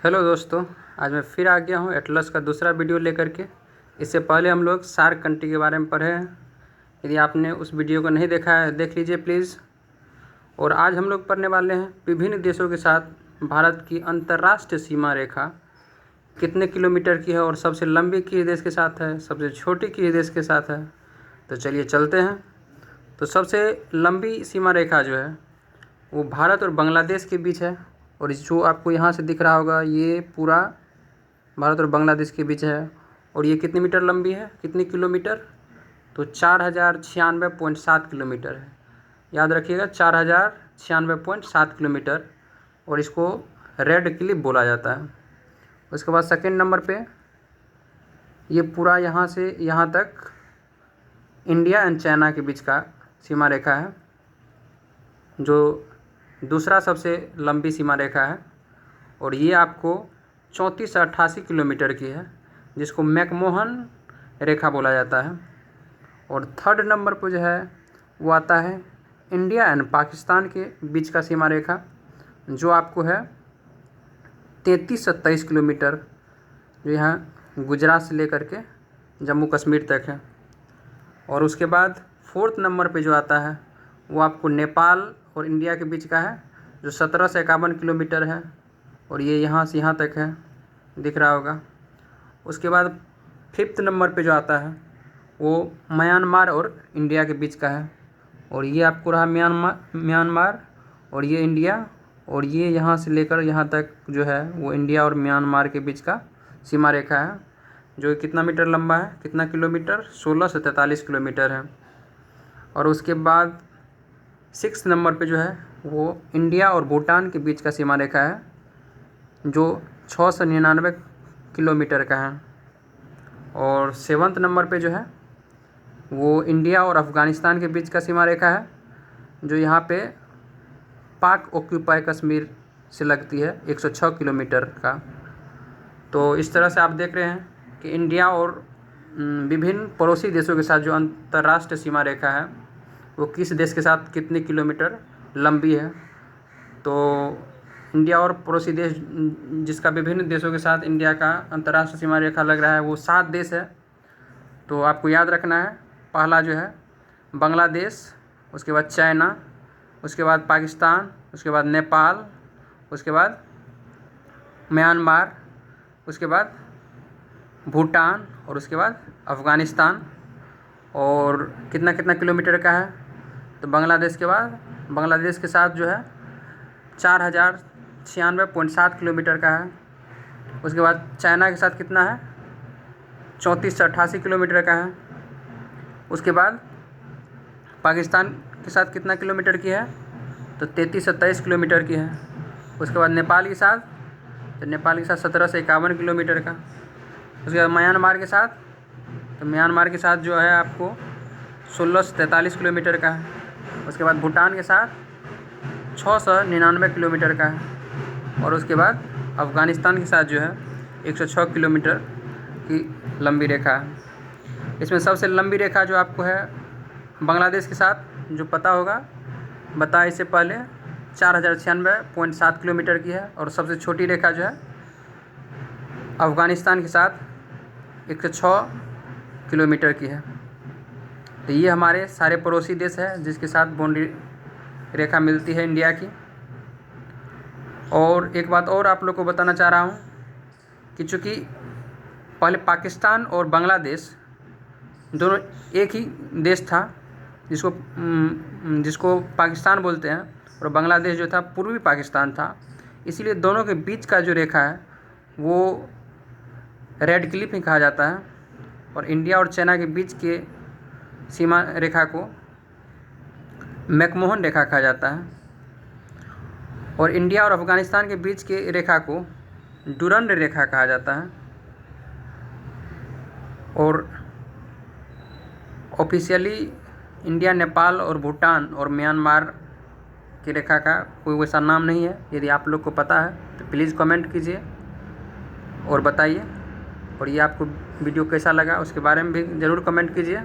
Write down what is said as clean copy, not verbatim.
Hello दोस्तों, आज मैं फिर आ गया हूँ एटलस का दूसरा वीडियो लेकर के। इससे पहले हम लोग शार्क कंट्री के बारे में पढ़े हैं। यदि आपने उस वीडियो को नहीं देखा है देख लीजिए प्लीज़। और आज हम लोग पढ़ने वाले हैं विभिन्न देशों के साथ भारत की अंतर्राष्ट्रीय सीमा रेखा कितने किलोमीटर की है और सबसे लंबी किस देश के साथ है, सबसे छोटी किस देश के साथ है। तो चलिए चलते हैं। तो सबसे लंबी सीमा रेखा जो है वो भारत और बांग्लादेश के बीच है। और जो आपको यहाँ से दिख रहा होगा ये पूरा भारत और बांग्लादेश के बीच है। और ये कितनी मीटर लंबी है, कितनी किलोमीटर? तो 4096.7 किलोमीटर है। याद रखिएगा 4096.7 किलोमीटर। और इसको रेड क्लिफ बोला जाता है। उसके बाद सेकंड नंबर पे ये पूरा यहाँ से यहाँ तक इंडिया एंड चाइना के बीच का सीमा रेखा है, जो दूसरा सबसे लंबी सीमा रेखा है। और ये आपको 34 से 88 किलोमीटर की है, जिसको मैकमोहन रेखा बोला जाता है। और थर्ड नंबर पर जो है वो आता है इंडिया एंड पाकिस्तान के बीच का सीमा रेखा, जो आपको है 33 से 23 किलोमीटर, जो यहाँ गुजरात से लेकर के जम्मू कश्मीर तक है। और उसके बाद फोर्थ नंबर पे जो आता है वो आपको नेपाल और इंडिया के बीच का है, जो 17 से 51 किलोमीटर है। और ये यहाँ से यहाँ तक है, दिख रहा होगा। उसके बाद फिफ्थ नंबर पे जो आता है वो म्यांमार और इंडिया के बीच का है। और ये आपको रहा म्यांमार और ये इंडिया। और ये यहाँ से लेकर यहाँ तक जो है वो इंडिया और म्यांमार के बीच का सीमा रेखा है, जो कितना मीटर लंबा है, कितना किलोमीटर? 16 से 43 किलोमीटर है। और उसके बाद सिक्स नंबर पे जो है वो इंडिया और भूटान के बीच का सीमा रेखा है, जो 6 से 99 किलोमीटर का है। और सेवन्थ नंबर पे जो है वो इंडिया और अफ़गानिस्तान के बीच का सीमा रेखा है, जो यहाँ पे पाक ऑक्यूपाई कश्मीर से लगती है, 106 किलोमीटर का। तो इस तरह से आप देख रहे हैं कि इंडिया और विभिन्न पड़ोसी देशों के साथ जो अंतर्राष्ट्रीय सीमा रेखा है वो किस देश के साथ कितने किलोमीटर लंबी है। तो इंडिया और पड़ोसी देश जिसका विभिन्न देशों के साथ इंडिया का अंतर्राष्ट्रीय सीमा रेखा लग रहा है वो 7 देश है। तो आपको याद रखना है, पहला जो है बांग्लादेश, उसके बाद चाइना, उसके बाद पाकिस्तान, उसके बाद नेपाल, उसके बाद म्यांमार, उसके बाद भूटान और उसके बाद अफ़गानिस्तान। और कितना कितना किलोमीटर का है? तो बांग्लादेश के बाद बांग्लादेश के साथ जो है 4096.7 किलोमीटर का है। उसके बाद चाइना के साथ कितना है? 34 से 88 किलोमीटर का है। उसके बाद पाकिस्तान के साथ कितना किलोमीटर की है? तो 33 से 23 किलोमीटर की है। उसके बाद नेपाल के साथ, तो नेपाल के साथ 17 से 51 किलोमीटर का। उसके बाद म्यांमार के साथ, तो म्यांमार के साथ जो है आपको 16 से 43 किलोमीटर का है। उसके बाद भूटान के साथ 6 से 99 किलोमीटर का है। और उसके बाद अफ़गानिस्तान के साथ जो है 106 किलोमीटर की लंबी रेखा है। इसमें सबसे लंबी रेखा जो आपको है बांग्लादेश के साथ, जो पता होगा बताया इससे पहले, 4096.7 किलोमीटर की है। और सबसे छोटी रेखा जो है अफ़गानिस्तान के साथ 106 किलोमीटर की है। तो ये हमारे सारे पड़ोसी देश हैं जिसके साथ बाउंड्री रेखा मिलती है इंडिया की। और एक बात और आप लोग को बताना चाह रहा हूँ कि चूँकि पहले पाकिस्तान और बांग्लादेश दोनों एक ही देश था, जिसको पाकिस्तान बोलते हैं, और बांग्लादेश जो था पूर्वी पाकिस्तान था, इसीलिए दोनों के बीच का जो रेखा है वो रेड क्लिफ ही कहा जाता है। और इंडिया और चाइना के बीच के सीमा रेखा को मैकमोहन रेखा कहा जाता है। और इंडिया और अफ़गानिस्तान के बीच के रेखा को डुरंड रेखा कहा जाता है। और ऑफिशियली इंडिया, नेपाल और भूटान और म्यांमार की रेखा का कोई वैसा नाम नहीं है। यदि आप लोग को पता है तो प्लीज़ कमेंट कीजिए और बताइए। और ये आपको वीडियो कैसा लगा उसके बारे में भी ज़रूर कमेंट कीजिए।